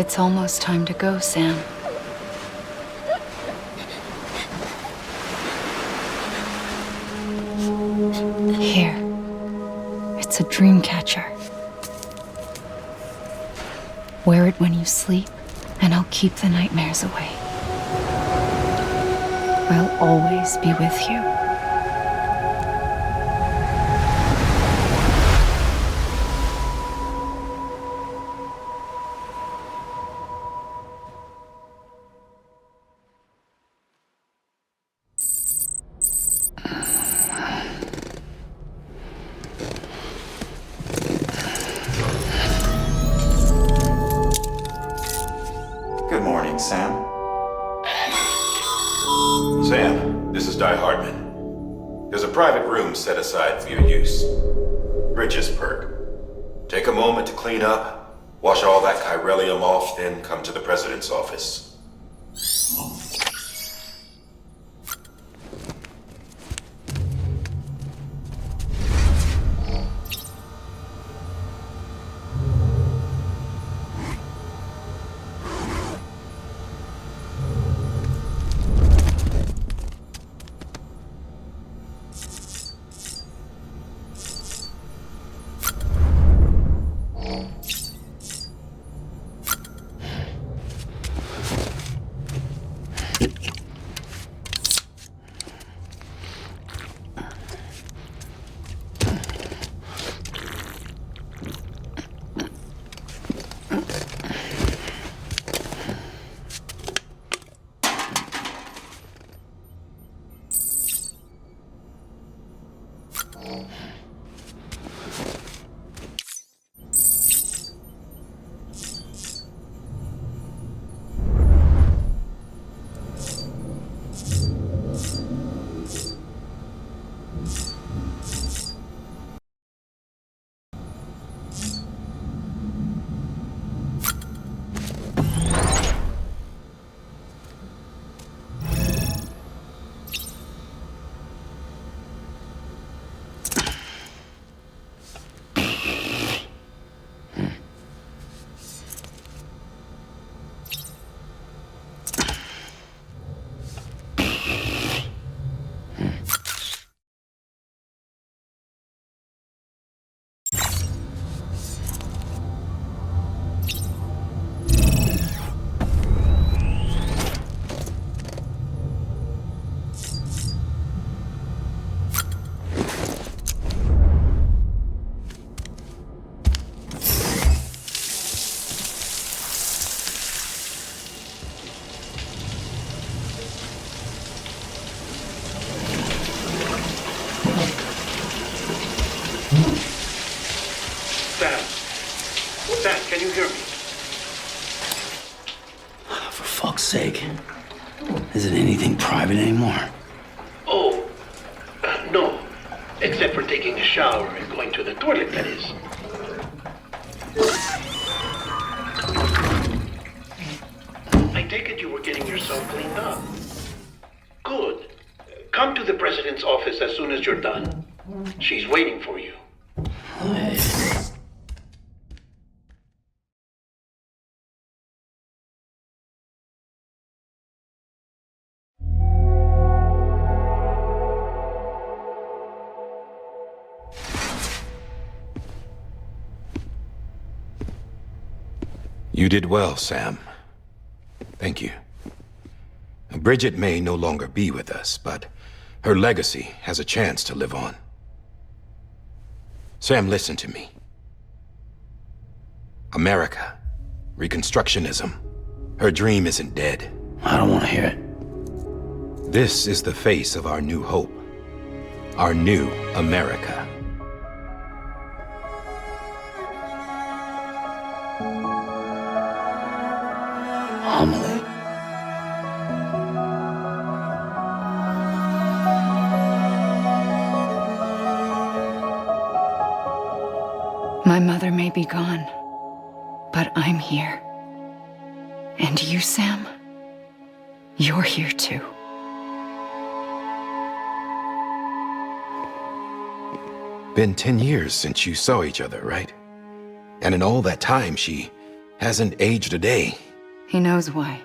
It's almost time to go, Sam. Here. It's a dream catcher. Wear it when you sleep, and I'll keep the nightmares away. I'll always be with you. Good morning, Sam. Sam, this is Di Hardman. There's a private room set aside for your use. Bridges perk. Take a moment to clean up, wash all that chiralium off, then come to the president's office. Sam, can you hear me? For fuck's sake. Isn't anything private anymore? Oh, no. Except for taking a shower and going to the toilet, that is. I take it you were getting yourself cleaned up. Good. Come to the president's office as soon as you're done. She's waiting for you. You did well, Sam. Thank you. Bridget may no longer be with us, but her legacy has a chance to live on. Sam, listen to me. America, Reconstructionism, her dream isn't dead. I don't want to hear it. This is the face of our new hope. Our new America. Amelie. My mother may be gone, but I'm here. And you, Sam? You're here too. Been 10 years since you saw each other, right? And in all that time, she Hasn't aged a day. He knows why.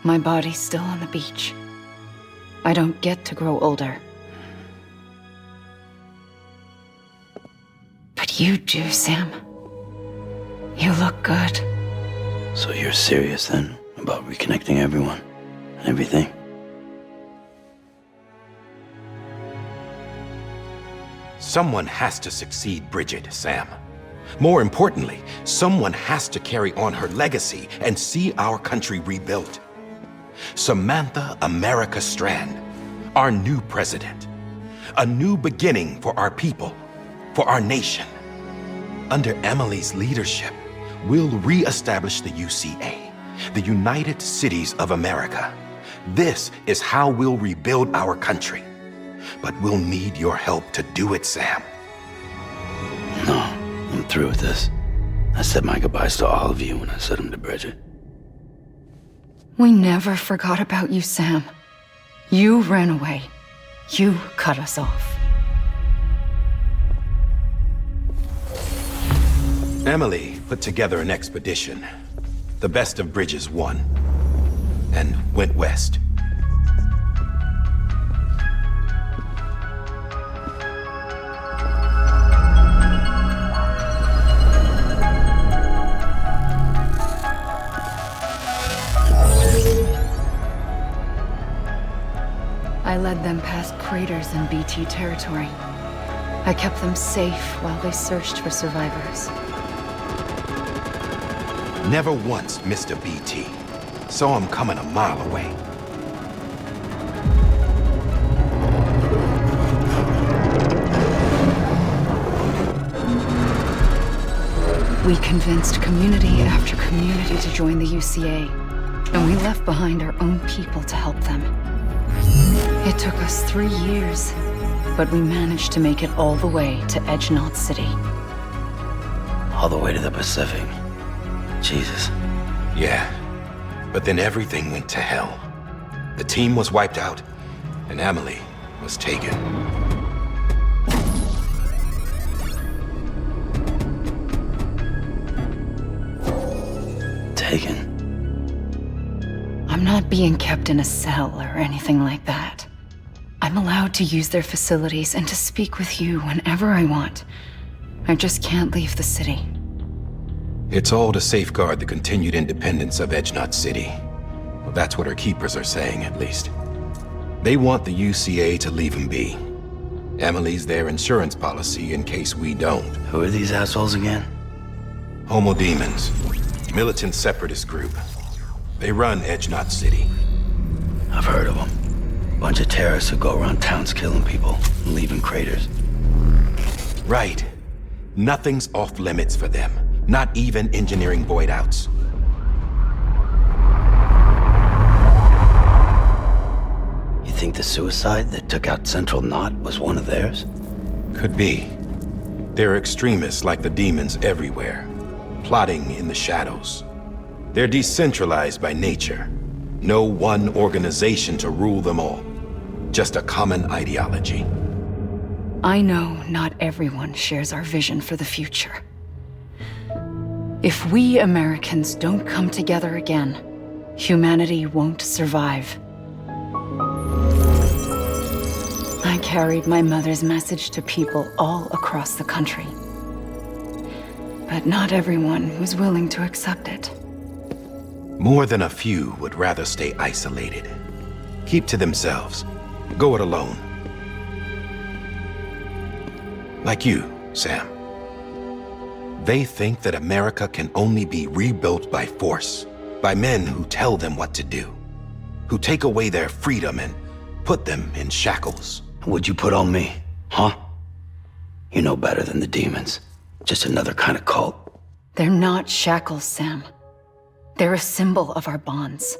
My body's still on the beach. I don't get to grow older. But you do, Sam. You look good. So you're serious then about reconnecting everyone and everything? Someone has to succeed Bridget, Sam. More importantly, someone has to carry on her legacy and see our country rebuilt. Samantha America Strand, our new president. A new beginning for our people, for our nation. Under Amelie's leadership, we'll re-establish the UCA, the United Cities of America. This is how we'll rebuild our country. But we'll need your help to do it, Sam. No, I'm through with this. I said my goodbyes to all of you when I said them to Bridget. We never forgot about you, Sam. You ran away. You cut us off. Amelie put together an expedition. The best of Bridges won. And went west. I led them past craters in BT territory. I kept them safe while they searched for survivors. Never once missed a BT. Saw him coming a mile away. We convinced community after community to join the UCA, and we left behind our own people to help them. It took us 3 years, but we managed to make it all the way to Edgenot City. All the way to the Pacific. Jesus. Yeah, but then everything went to hell. The team was wiped out, and Amelie was taken. Taken? I'm not being kept in a cell or anything like that. I'm allowed to use their facilities and to speak with you whenever I want. I just can't leave the city. It's all to safeguard the continued independence of Edgenot City. Well, that's what our keepers are saying, at least. They want the UCA to leave him be. Amelie's their insurance policy in case we don't. Who are these assholes again? Homo Demons, militant separatist group. They run Edgenot City. I've heard of them. Bunch of terrorists who go around towns killing people and leaving craters. Right. Nothing's off limits for them. Not even engineering void outs. You think the suicide that took out Central Knot was one of theirs? Could be. There are extremists like the demons everywhere, plotting in the shadows. They're decentralized by nature. No one organization to rule them all. Just a common ideology. I know not everyone shares our vision for the future. If we Americans don't come together again, humanity won't survive. I carried my mother's message to people all across the country. But not everyone was willing to accept it. More than a few would rather stay isolated. Keep to themselves. Go it alone. Like you, Sam. They think that America can only be rebuilt by force, by men who tell them what to do, who take away their freedom and put them in shackles. What'd you put on me, huh? You know better than the demons. Just another kind of cult. They're not shackles, Sam. They're a symbol of our bonds.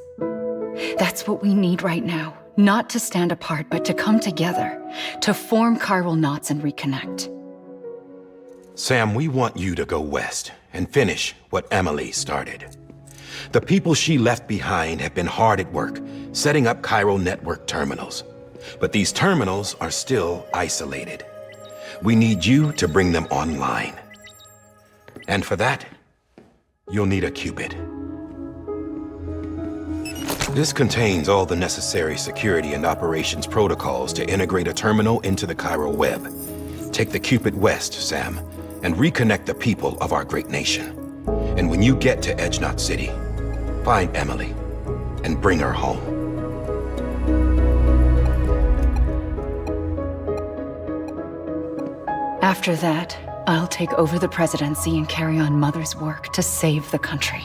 That's what we need right now. Not to stand apart, but to come together, to form chiral knots and reconnect. Sam, we want you to go west and finish what Amelie started. The people she left behind have been hard at work, setting up chiral network terminals. But these terminals are still isolated. We need you to bring them online. And for that, You'll need a Cupid. This contains all the necessary security and operations protocols to integrate a terminal into the chiral web. Take the Cupid west, Sam, and reconnect the people of our great nation. And when you get to Edge-Knot City, find Amelie and bring her home. After that, I'll take over the presidency and carry on Mother's work to save the country.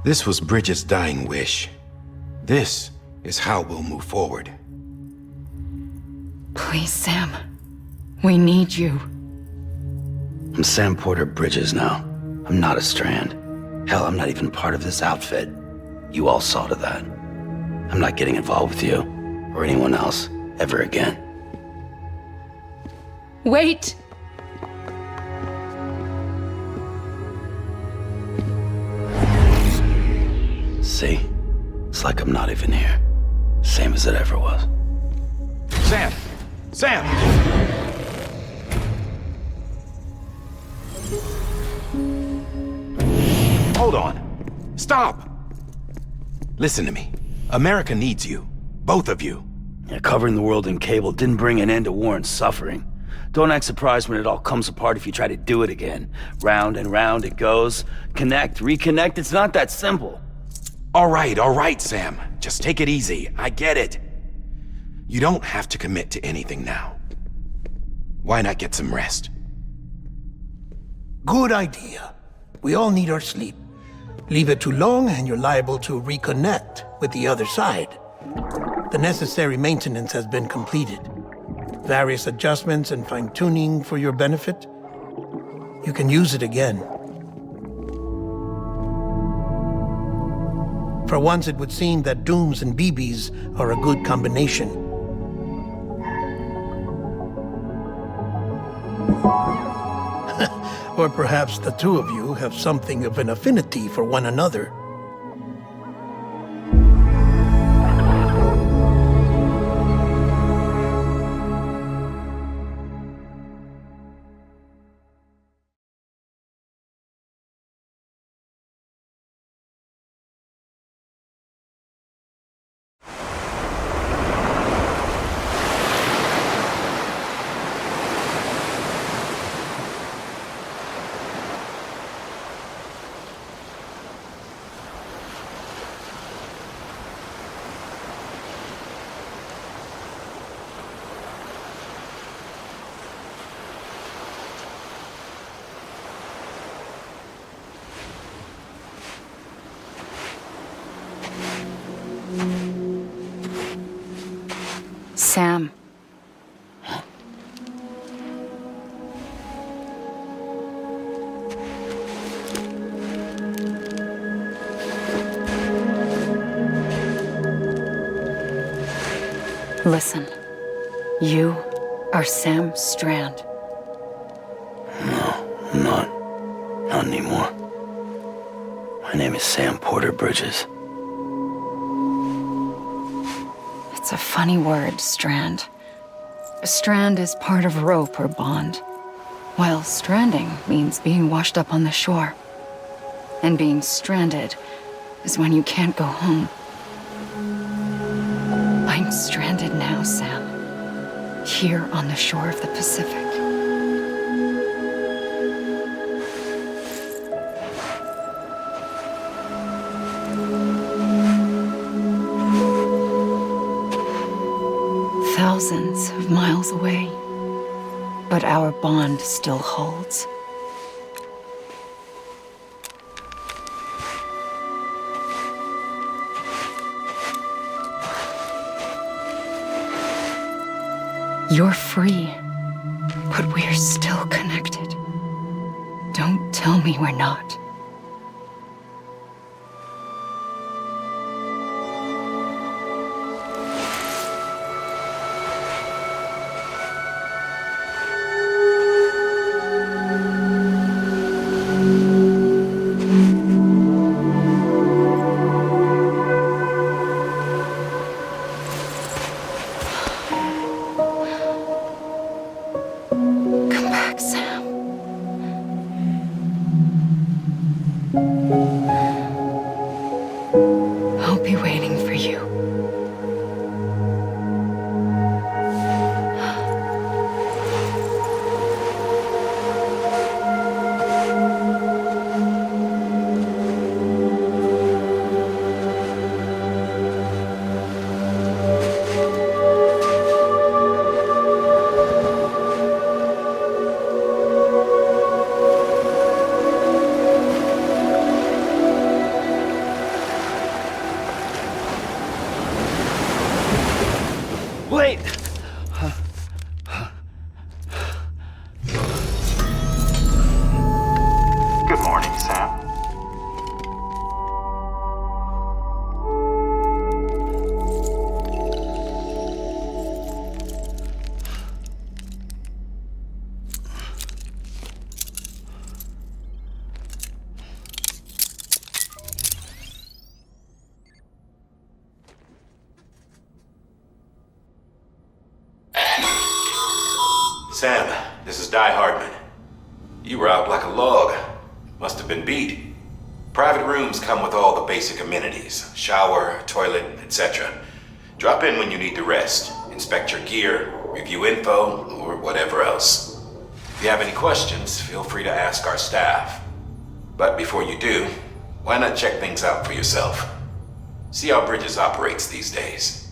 This was Bridget's dying wish. This is how we'll move forward. Please, Sam. We need you. I'm Sam Porter Bridges now. I'm not a Strand. Hell, I'm not even part of this outfit. You all saw to that. I'm not getting involved with you, or anyone else, ever again. Wait! See? It's like I'm not even here. Same as it ever was. Sam! Sam! Hold on. Stop! Listen to me. America needs you. Both of you. Yeah, covering the world in cable didn't bring an end to war and suffering. Don't act surprised when it all comes apart if you try to do it again. Round and round it goes. Connect, reconnect, it's not that simple. All right, Sam. Just take it easy. I get it. You don't have to commit to anything now. Why not get some rest? Good idea. We all need our sleep. Leave it too long and you're liable to reconnect with the other side. The necessary maintenance has been completed. Various adjustments and fine-tuning for your benefit. You can use it again. For once, it would seem that Dooms and BBs are a good combination. Or perhaps the two of you have something of an affinity for one another. Sam. Listen. You are Sam Strand. No, I'm not. Not anymore. My name is Sam Porter Bridges. It's a funny word, strand. A strand is part of rope or bond, while stranding means being washed up on the shore. And being stranded is when you can't go home. I'm stranded now, Sam. Here on the shore of the Pacific. Thousands of miles away, but our bond still holds. You're free, but we're still connected. Don't tell me we're not. Wait! Good morning, Sam. Sam, this is Die Hardman. You were out like a log. Must have been beat. Private rooms come with all the basic amenities. Shower, toilet, etc. Drop in when you need to rest. Inspect your gear, review info, or whatever else. If you have any questions, feel free to ask our staff. But before you do, why not check things out for yourself? See how Bridges operates these days.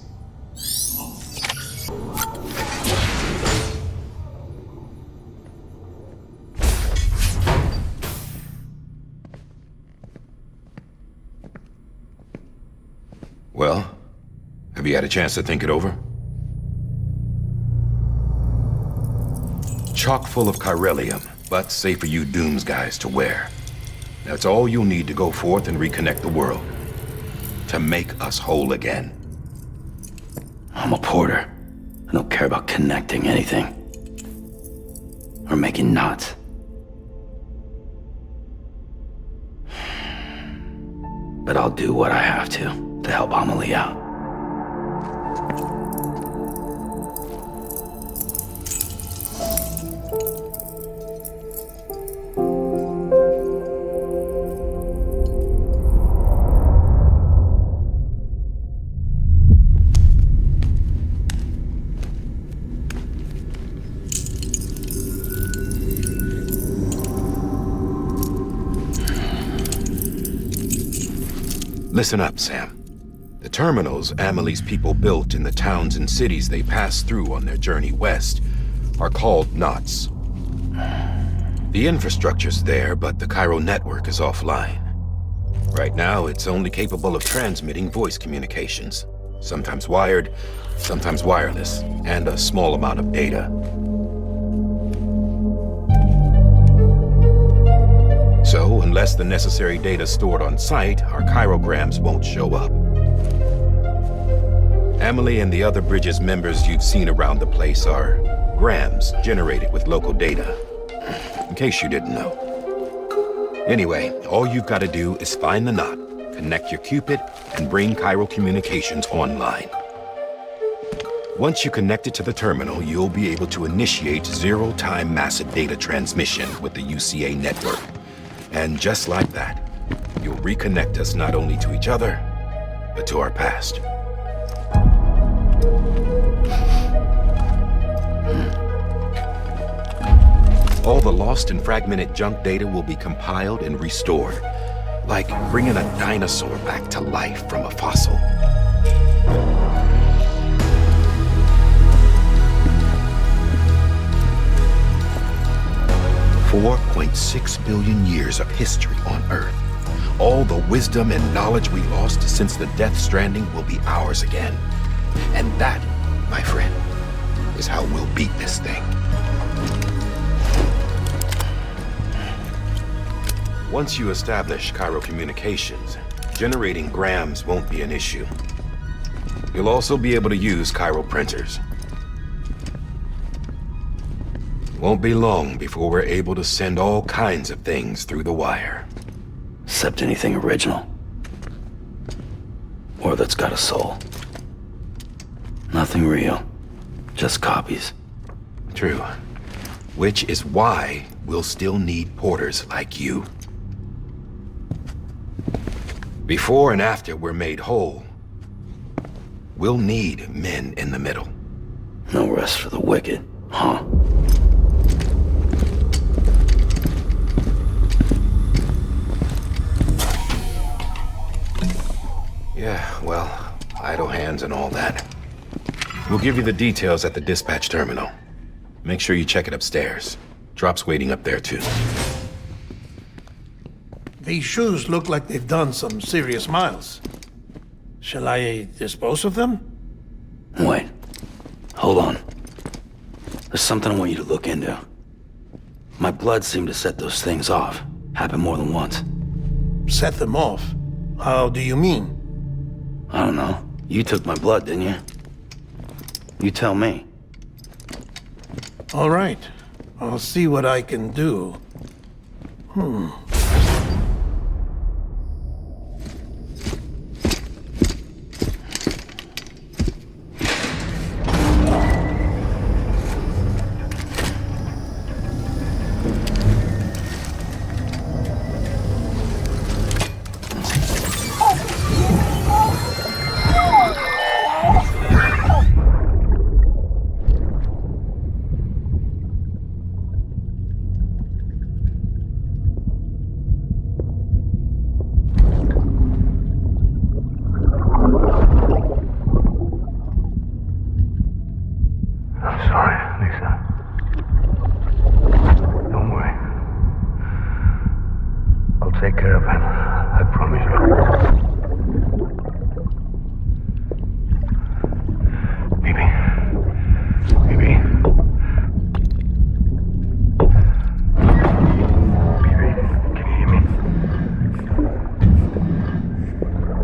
Well, have you had a chance to think it over? Chock full of chiralium, but safe for you Dooms guys to wear. That's all you'll need to go forth and reconnect the world. To make us whole again. I'm a porter. I don't care about connecting anything. Or making knots. But I'll do what I have to help Amelie out. Listen up, Sam. The terminals Amelie's people built in the towns and cities they passed through on their journey west are called knots. The infrastructure's there, but the Cairo network is offline. Right now, it's only capable of transmitting voice communications, sometimes wired, sometimes wireless, and a small amount of data. So, unless the necessary data is stored on site, our chirograms won't show up. Amelie and the other Bridges members you've seen around the place are grams generated with local data. In case you didn't know. Anyway, all you've got to do is find the knot, connect your Cupid, and bring Cairo communications online. Once you connect it to the terminal, you'll be able to initiate zero-time massive data transmission with the UCA network. And just like that, you'll reconnect us not only to each other, but to our past. All the lost and fragmented junk data will be compiled and restored, like bringing a dinosaur back to life from a fossil. $4.6 billion years of history on Earth. All the wisdom and knowledge we lost since the Death Stranding will be ours again. And that, my friend, is how we'll beat this thing. Once you establish Cairo communications, generating grams won't be an issue. You'll also be able to use Cairo printers. Won't be long before we're able to send all kinds of things through the wire. Except anything original. Or that's got a soul. Nothing real. Just copies. True. Which is why we'll still need porters like you. Before and after we're made whole, we'll need men in the middle. No rest for the wicked, huh? Yeah, well, idle hands and all that. We'll give you the details at the dispatch terminal. Make sure you check it upstairs. Drop's waiting up there, too. These shoes look like they've done some serious miles. Shall I dispose of them? Wait. Hold on. There's something I want you to look into. My blood seemed to set those things off. Happened more than once. Set them off? How do you mean? I don't know. You took my blood, didn't you? You tell me. All right. I'll see what I can do. I'm sorry, Lisa. Don't worry. I'll take care of him. I promise you. Baby. Baby. Baby, can you hear me?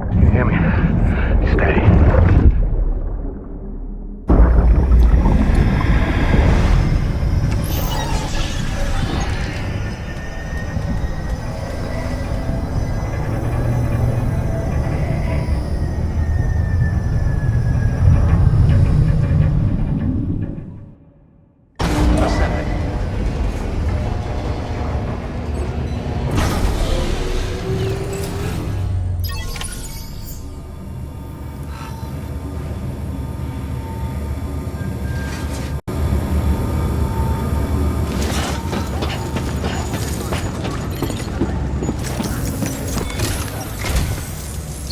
Can you hear me? Steady.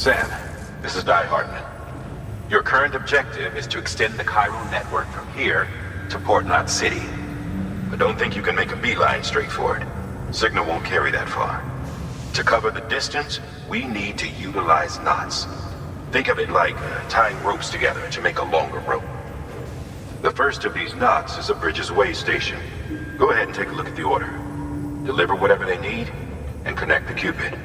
Sam, this is Hartman. Your current objective is to extend the Cairo network from here to Port Knot City. But don't think you can make a beeline straight for it. Signal won't carry that far. To cover the distance, we need to utilize knots. Think of it like tying ropes together to make a longer rope. The first of these knots is a Bridges Way station. Go ahead and take a look at the order. Deliver whatever they need, and connect the Cupid.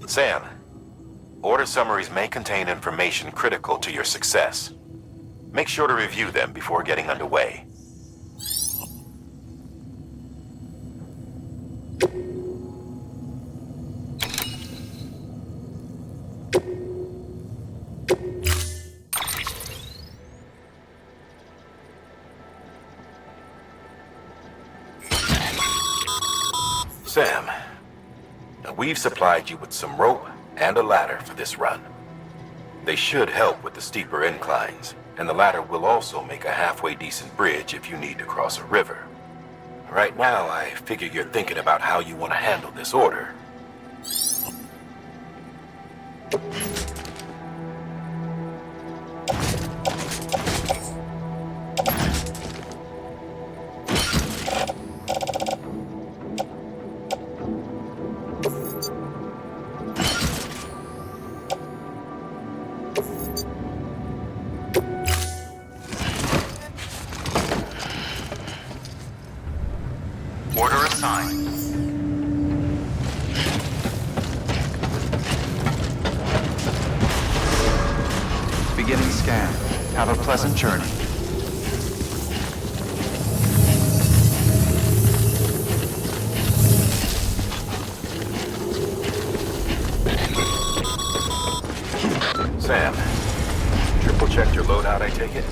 Sam, order summaries may contain information critical to your success. Make sure to review them before getting underway. Sam, we've supplied you with some rope and a ladder for this run. They should help with the steeper inclines, and the ladder will also make a halfway decent bridge if you need to cross a river. Right now, I figure you're thinking about how you want to handle this order. Order assigned. Beginning scan. Have a pleasant journey. Sam, triple checked your loadout, I take it?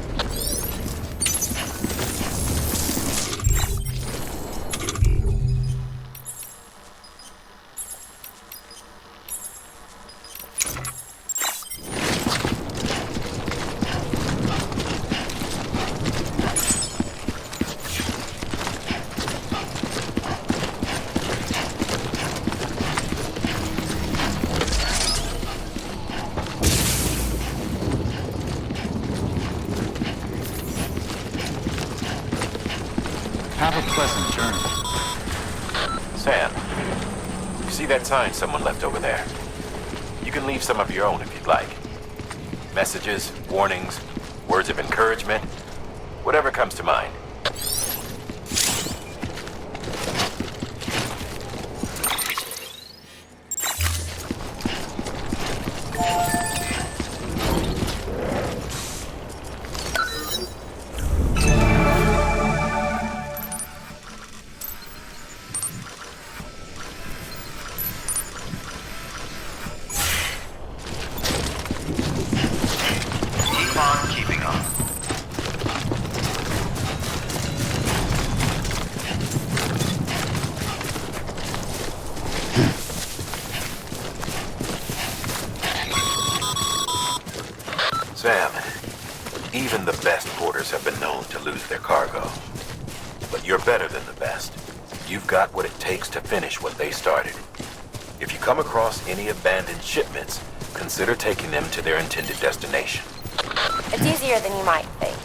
Have a pleasant journey. Sam, you see that sign someone left over there? You can leave some of your own if you'd like. Messages, warnings, words of encouragement, whatever comes to mind. Keep on keeping on. Sam, even the best porters have been known to lose their cargo. But you're better than the best. You've got what it takes to finish what they started. If you come across any abandoned shipments, consider taking them to their intended destination. It's easier than you might think.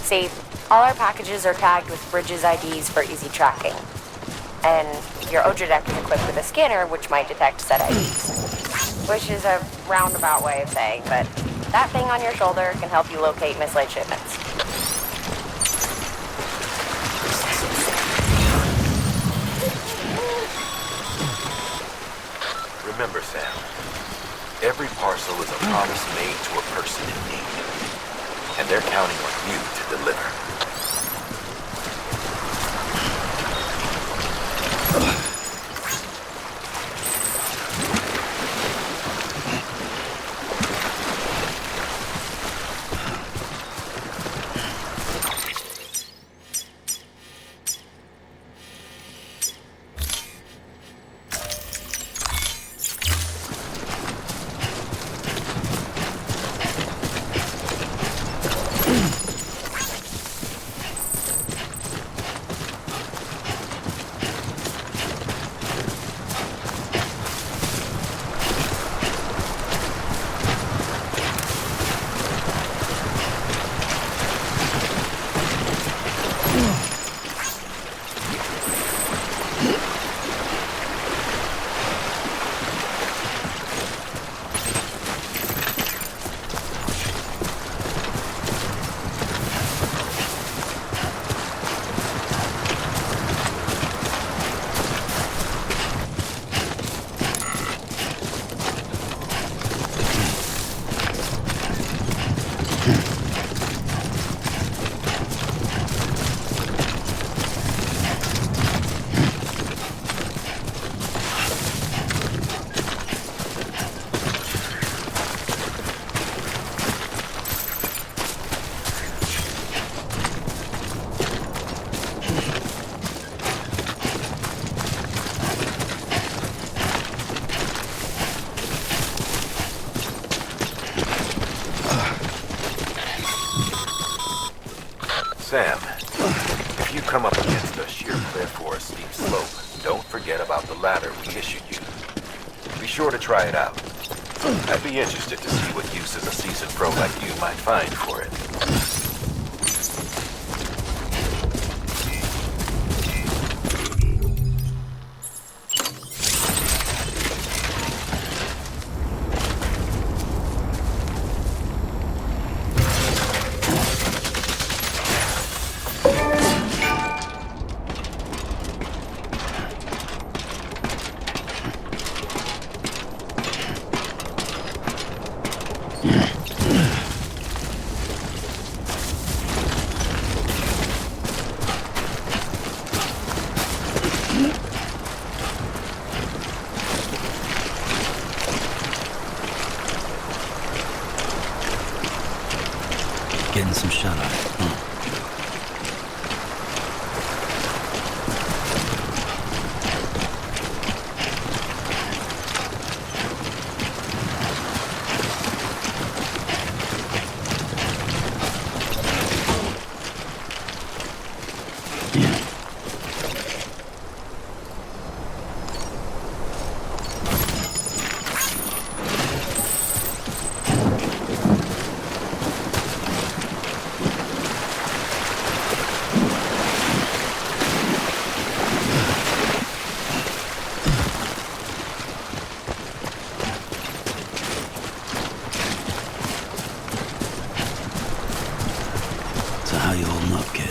See, all our packages are tagged with Bridges IDs for easy tracking. And your Odra deck is equipped with a scanner which might detect set IDs. Which is a roundabout way of saying, but that thing on your shoulder can help you locate mislaid shipments. Remember, Sam, every parcel is a promise made to a person in need. And they're counting on you to deliver. Sam, if you come up against a sheer cliff or a steep slope, don't forget about the ladder we issued you. Be sure to try it out. I'd be interested to see what uses a seasoned pro like you might find for it. Getting some shut-eye. up, kid.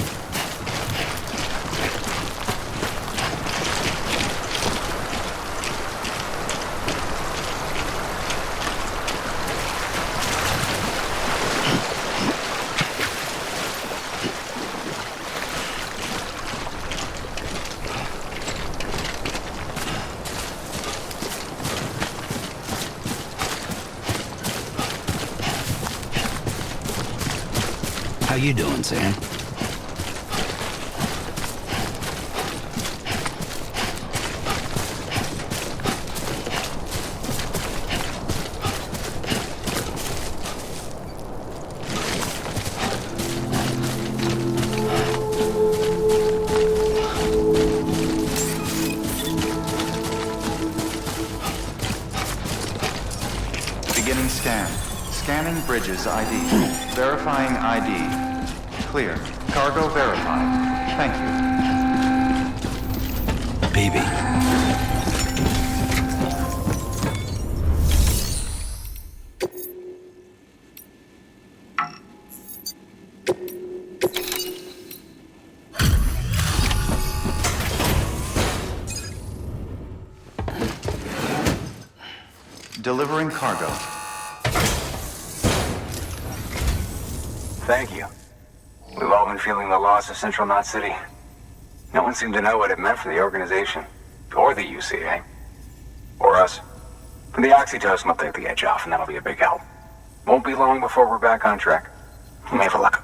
How you doing, Sam? Beginning scan. Scanning Bridges ID. Verifying ID. Clear. Cargo verified. Thank you. Baby. Delivering cargo. Thank you. We've all been feeling the loss of Central Knot City. No one seemed to know what it meant for the organization. Or the UCA. Or us. The oxytocin will take the edge off, and that'll be a big help. Won't be long before we're back on track. You may have luck.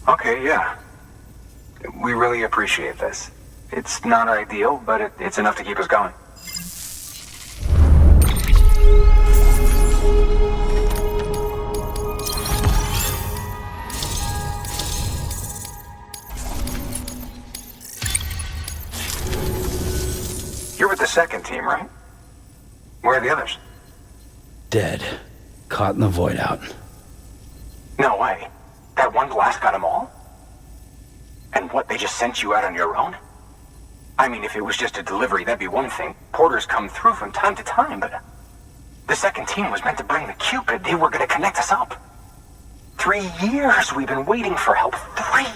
Okay, yeah. We really appreciate this. It's not ideal, but it's enough to keep us going. You're with the second team, right? Where are the others? Dead. Caught in the void out. No way. That one blast got them all? And what, they just sent you out on your own? I mean, if it was just a delivery, that'd be one thing. Porters come through from time to time, but... The second team was meant to bring the Cupid. They were gonna connect us up. 3 years we've been waiting for help. 3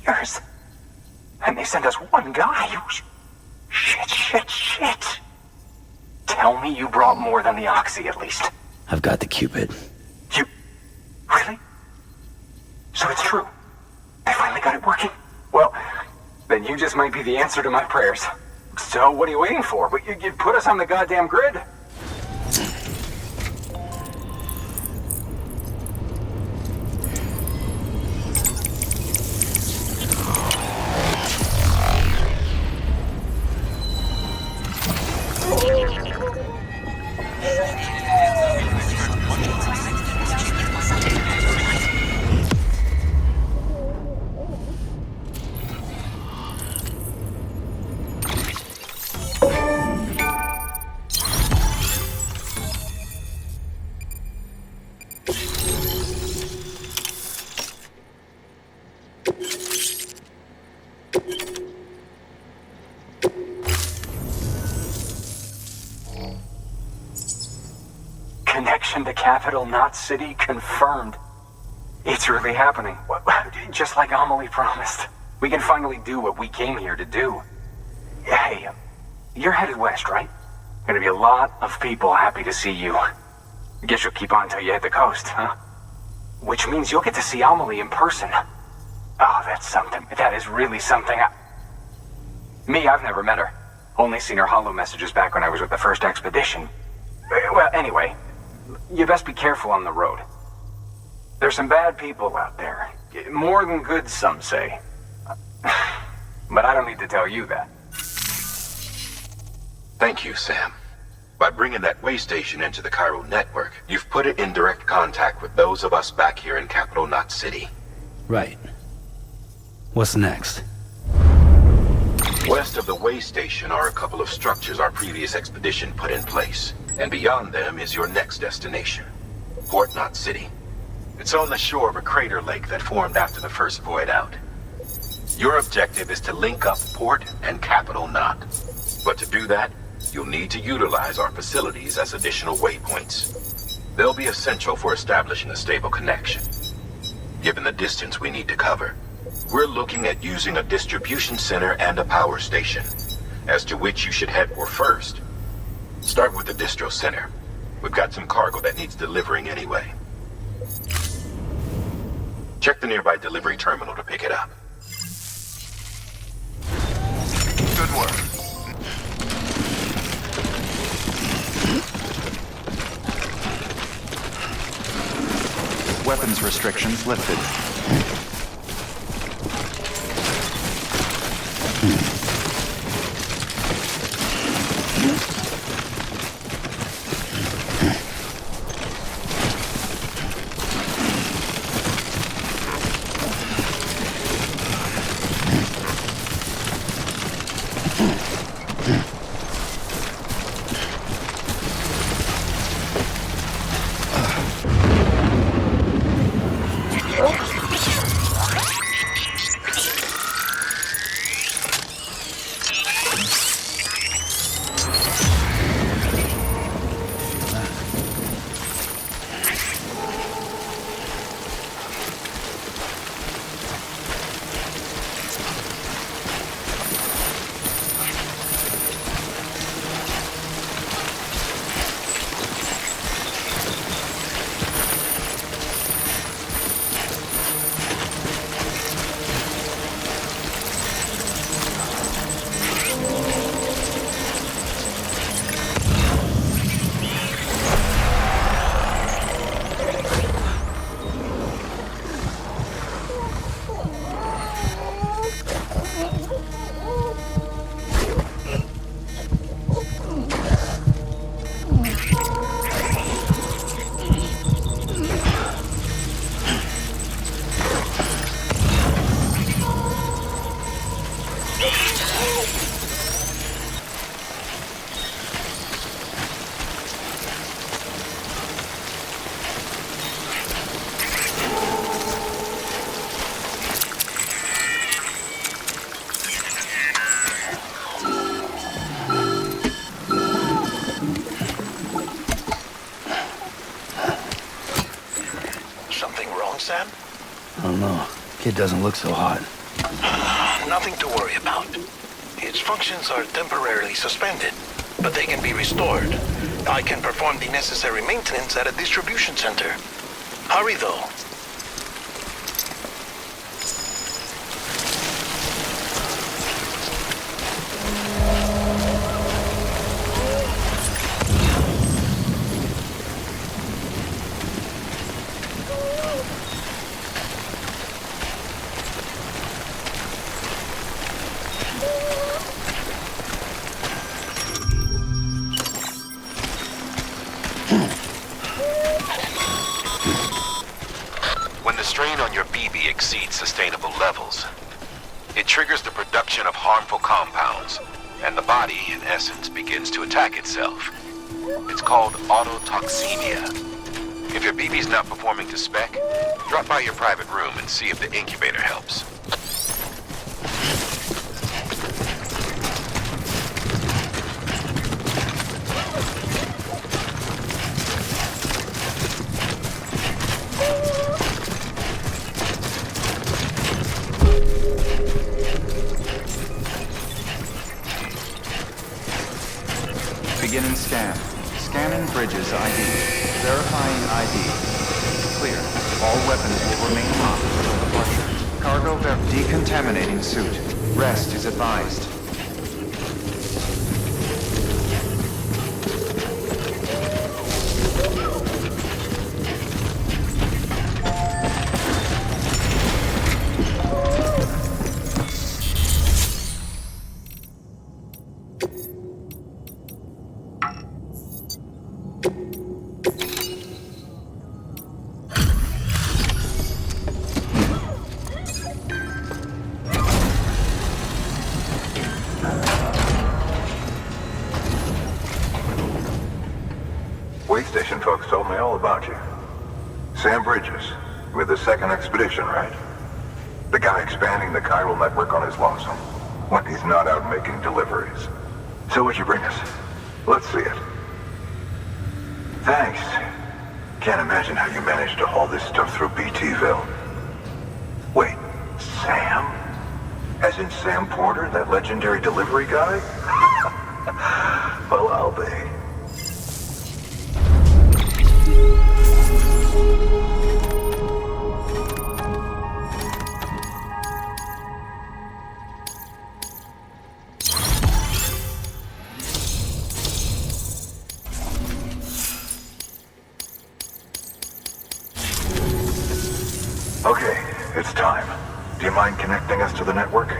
years! And they sent us one guy. Shit. Tell me you brought more than the Oxy, at least. I've got the Cupid. You... Really? So it's true. They finally got it working? Well, then you just might be the answer to my prayers. So what are you waiting for? You put us on the goddamn grid. Connection to Capital Knot City confirmed. It's really happening. Just like Amelie promised. We can finally do what we came here to do. Hey, you're headed west, right? Gonna be a lot of people happy to see you. Guess you'll keep on until you hit the coast, huh? Which means you'll get to see Amelie in person. Oh, that's something. That is really something. Me, I've never met her. Only seen her holo messages back when I was with the first expedition. Well, anyway, you best be careful on the road. There's some bad people out there. More than good, some say. But I don't need to tell you that. Thank you, Sam. By bringing that way station into the Cairo network, you've put it in direct contact with those of us back here in Capital Knot City. Right. What's next? West of the way station are a couple of structures our previous expedition put in place. And beyond them is your next destination, Port Knot City. It's on the shore of a crater lake that formed after the first void out. Your objective is to link up Port and Capital Knot. But to do that, you'll need to utilize our facilities as additional waypoints. They'll be essential for establishing a stable connection. Given the distance we need to cover, we're looking at using a distribution center and a power station. As to which you should head for first, start with the distro center. We've got some cargo that needs delivering anyway. Check the nearby delivery terminal to pick it up. Good work. Weapons restrictions lifted. Sam? I don't know. Kid doesn't look so hot. Nothing to worry about. Its functions are temporarily suspended, but they can be restored. I can perform the necessary maintenance at a distribution center. Hurry, though. Exceeds sustainable levels. It triggers the production of harmful compounds, and the body, in essence, begins to attack itself. It's called autotoxemia. If your BB's not performing to spec, drop by your private room and see if the incubator helps. Beginning scan. Scanning Bridges ID. Verifying ID. Clear. All weapons will remain locked until departure. Cargo decontaminating suit. Rest is advised. Station folks told me all about you. Sam Bridges, with the second expedition, right? The guy expanding the chiral network on his lonesome, when he's not out making deliveries. So what'd you bring us? Let's see it. Thanks. Can't imagine how you managed to haul this stuff through BTville. Wait, Sam? As in Sam Porter, that legendary delivery guy? Well, I'll be. Okay, it's time. Do you mind connecting us to the network?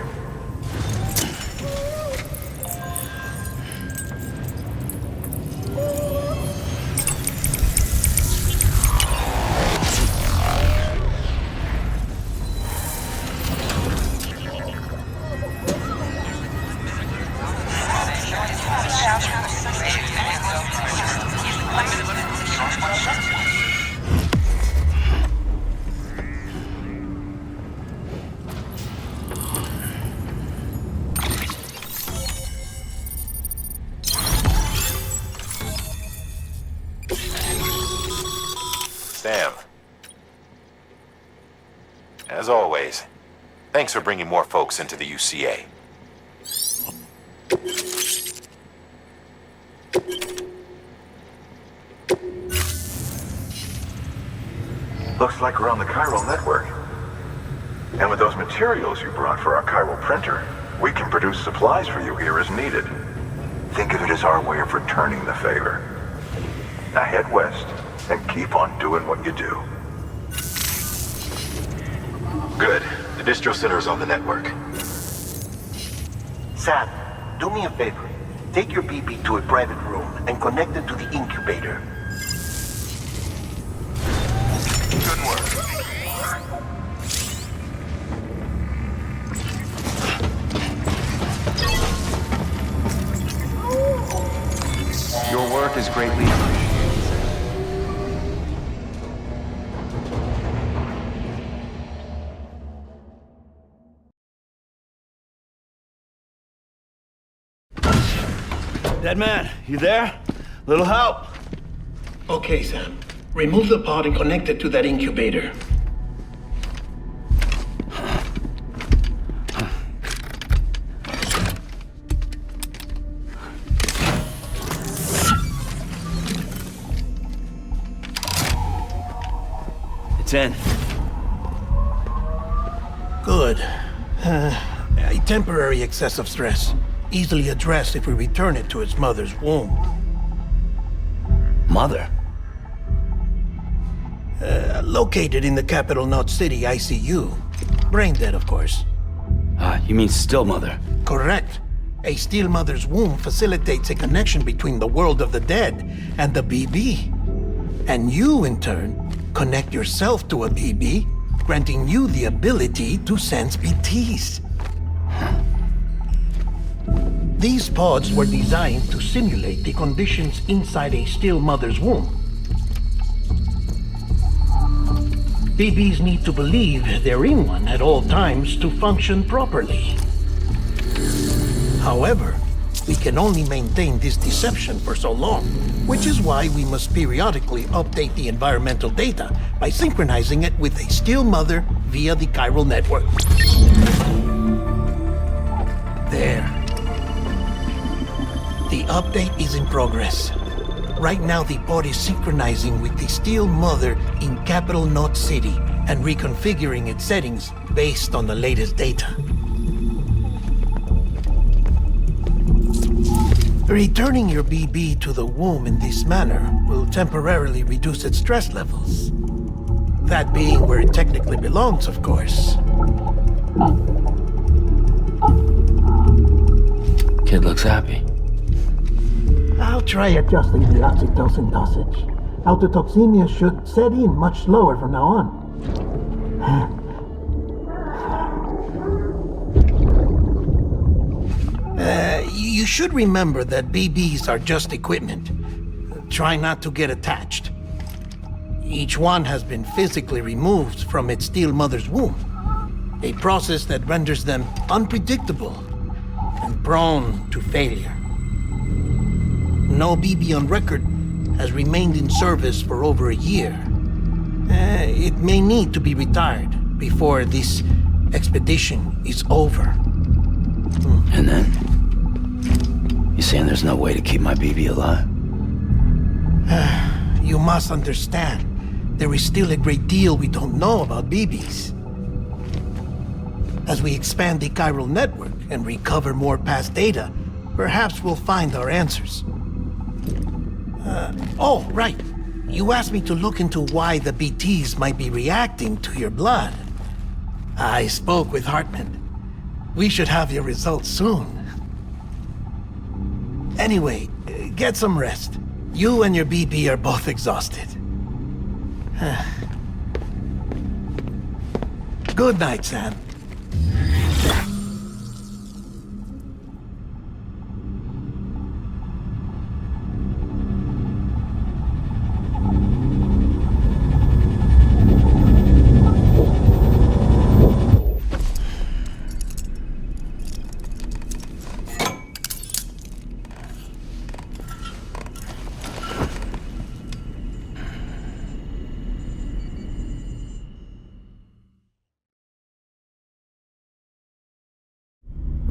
Sam. As always, thanks for bringing more folks into the UCA. Looks like we're on the chiral network. And with those materials you brought for our chiral printer, we can produce supplies for you here as needed. Think of it as our way of returning the favor. Now head west and keep on doing what you do. Good. The distro center is on the network. Sam, do me a favor. Take your BB to a private room and connect it to the incubator. Good work. Your work is greatly appreciated. Dead man, you there? Little help? Okay, Sam. Remove the pod and connect it to that incubator. It's in. Good. A temporary excess of stress. Easily addressed if we return it to its mother's womb. Mother? Located in the capital Knot City ICU. Brain dead, of course. You mean still mother? Correct. A still mother's womb facilitates a connection between the world of the dead and the BB. And you, in turn, connect yourself to a BB, granting you the ability to sense BTs. These pods were designed to simulate the conditions inside a still mother's womb. BBs need to believe they're in one at all times to function properly. However, we can only maintain this deception for so long, which is why we must periodically update the environmental data by synchronizing it with a still mother via the chiral network. There. The update is in progress. Right now, the pod is synchronizing with the Steel Mother in Capital Knot City and reconfiguring its settings based on the latest data. Returning your BB to the womb in this manner will temporarily reduce its stress levels. That being where it technically belongs, of course. Kid looks happy. I'll try adjusting the oxytocin dosage. Autotoxemia should set in much slower from now on. You should remember that BBs are just equipment. Try not to get attached. Each one has been physically removed from its steel mother's womb. A process that renders them unpredictable and prone to failure. No BB on record has remained in service for over a year. It may need to be retired before this expedition is over. And then? You saying there's no way to keep my BB alive? You must understand, there is still a great deal we don't know about BBs. As we expand the chiral network and recover more past data, perhaps we'll find our answers. Oh, right. You asked me to look into why the BTs might be reacting to your blood. I spoke with Hartman. We should have your results soon. Anyway, get some rest. You and your BB are both exhausted. Good night, Sam.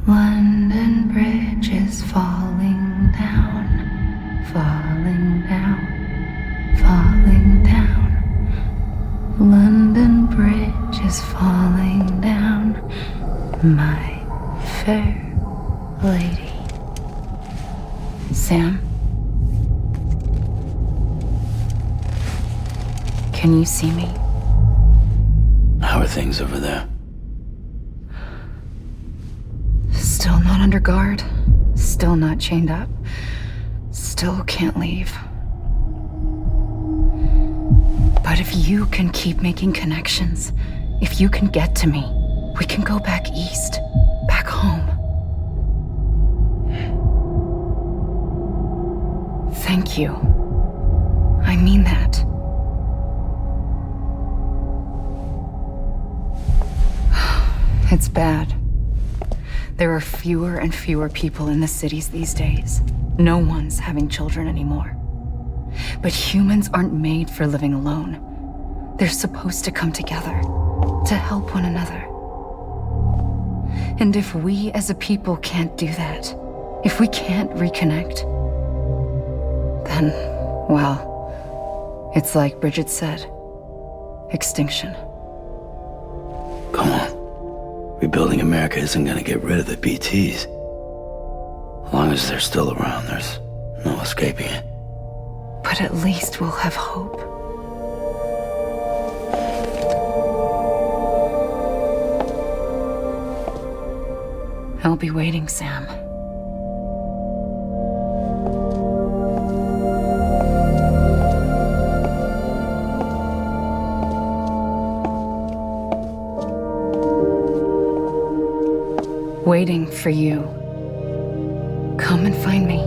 London Bridge is falling down, falling down, falling down. London Bridge is falling down, my fair lady. Sam? Can you see me? How are things over there? Still not under guard, still not chained up, still can't leave. But if you can keep making connections, if you can get to me, we can go back east, back home. Thank you. I mean that. It's bad. There are fewer and fewer people in the cities these days. No one's having children anymore. But humans aren't made for living alone. They're supposed to come together, to help one another. And if we as a people can't do that, if we can't reconnect, then, well, it's like Bridget said, extinction. Come on. Rebuilding America isn't gonna get rid of the BTs. As long as they're still around, there's no escaping it. But at least we'll have hope. I'll be waiting, Sam. Waiting for you. Come and find me.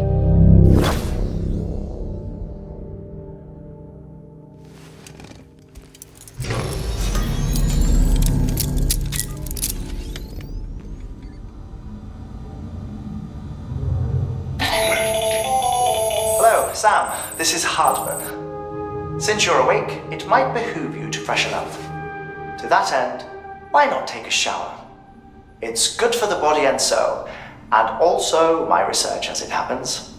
Hello, Sam. This is Hartman. Since you're awake, it might behoove you to freshen up. To that end, why not take a shower? It's good for the body and soul, and also my research as it happens.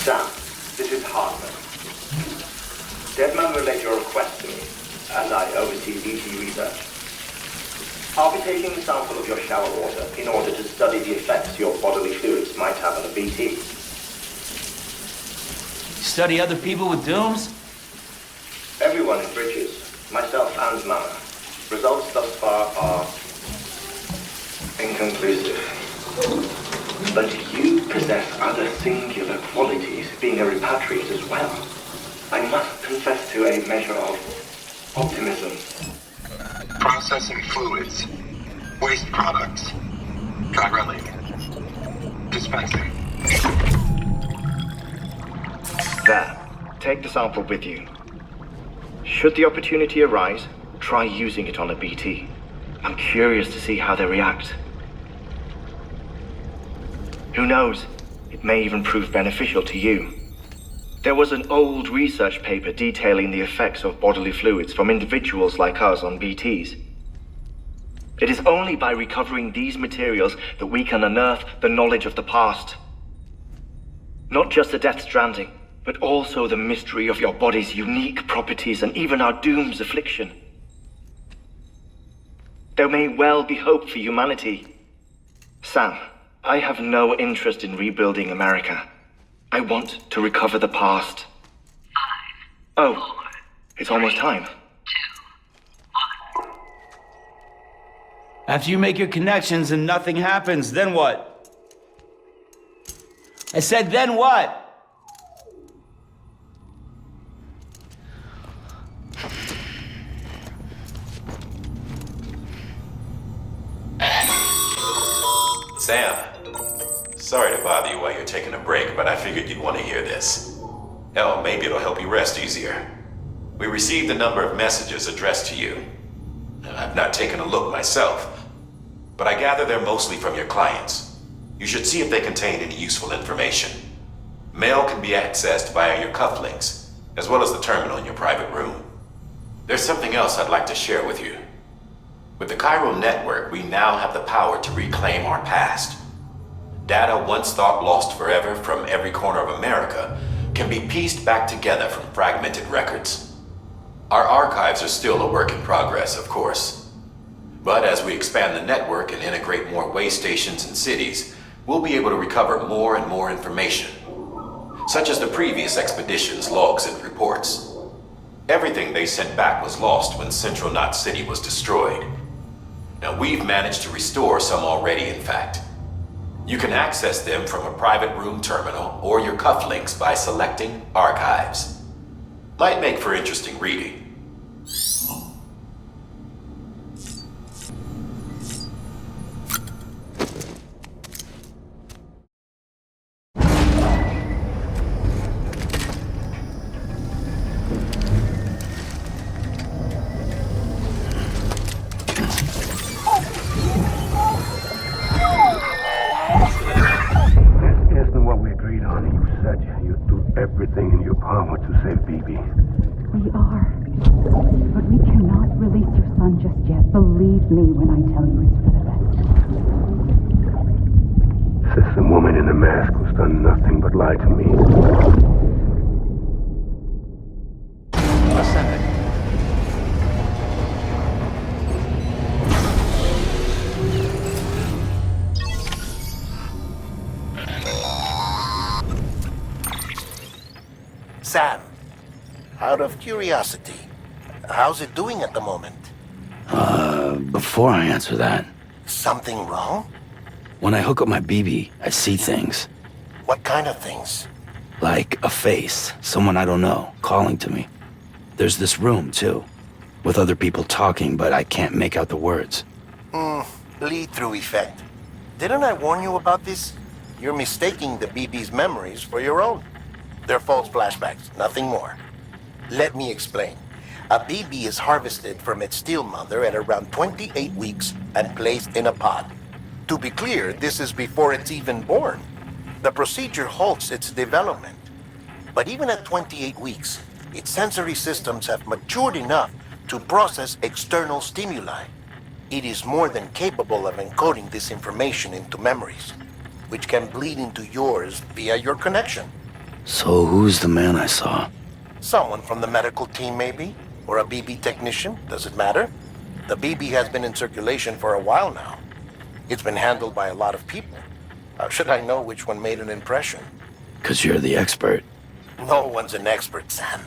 Sam, this is Hartman. Deadman relayed your request to me, as I oversee BT research. I'll be taking a sample of your shower water in order to study the effects your bodily fluids might have on a BT. Study other people with dooms? Everyone in Bridges, myself and Mama. Results thus far are inconclusive. But you possess other singular qualities, being a repatriate as well. I must confess to a measure of optimism. Processing fluids. Waste products. Tyrelli. Dispensing. There. Take the sample with you. Should the opportunity arise, try using it on a BT. I'm curious to see how they react. Who knows? It may even prove beneficial to you. There was an old research paper detailing the effects of bodily fluids from individuals like us on BTs. It is only by recovering these materials that we can unearth the knowledge of the past. Not just the Death Stranding, but also the mystery of your body's unique properties and even our doom's affliction. There may well be hope for humanity. Sam, I have no interest in rebuilding America. I want to recover the past. 5, 4, it's almost time. 2, 1. After you make your connections and nothing happens, then what? I said, then what? Sam, sorry to bother you while you're taking a break, but I figured you'd want to hear this. Hell, maybe it'll help you rest easier. We received a number of messages addressed to you. I've not taken a look myself, but I gather they're mostly from your clients. You should see if they contain any useful information. Mail can be accessed via your cufflinks, as well as the terminal in your private room. There's something else I'd like to share with you. With the chiral network, we now have the power to reclaim our past. Data once thought lost forever from every corner of America can be pieced back together from fragmented records. Our archives are still a work in progress, of course. But as we expand the network and integrate more way stations and cities, we'll be able to recover more and more information, such as the previous expedition's logs and reports. Everything they sent back was lost when Central Knot City was destroyed. Now, we've managed to restore some already, in fact. You can access them from a private room terminal or your cufflinks by selecting Archives. Might make for interesting reading. Everything in your power to save BB. We are. But we cannot release your son just yet. Believe me when I tell you it's for the best. Says the woman in the mask who's done nothing but lie to me. Ascending. Sam, out of curiosity, how's it doing at the moment? Before I answer that, Something wrong? when I hook up my BB, I see things. What kind of things? Like a face, someone I don't know, calling to me. There's this room, too, with other people talking, but I can't make out the words. Lead-through effect. Didn't I warn you about this? You're mistaking the BB's memories for your own. They're false flashbacks, nothing more. Let me explain. A BB is harvested from its steel mother at around 28 weeks and placed in a pod. To be clear, this is before it's even born. The procedure halts its development. But even at 28 weeks, its sensory systems have matured enough to process external stimuli. It is more than capable of encoding this information into memories, which can bleed into yours via your connection. So who's the man I saw? Someone from the medical team, maybe? Or a BB technician? Does it matter? The BB has been in circulation for a while now. It's been handled by a lot of people. How should I know which one made an impression? 'Cause you're the expert. No one's an expert, Sam.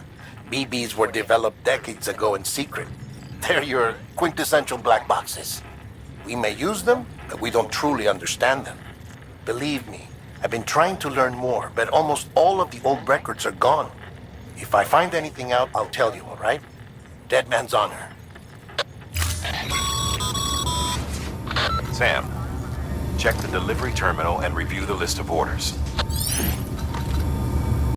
BBs were developed decades ago in secret. They're your quintessential black boxes. We may use them, but we don't truly understand them. Believe me, I've been trying to learn more, but almost all of the old records are gone. If I find anything out, I'll tell you, all right? Dead man's honor. Sam, Check the delivery terminal and review the list of orders.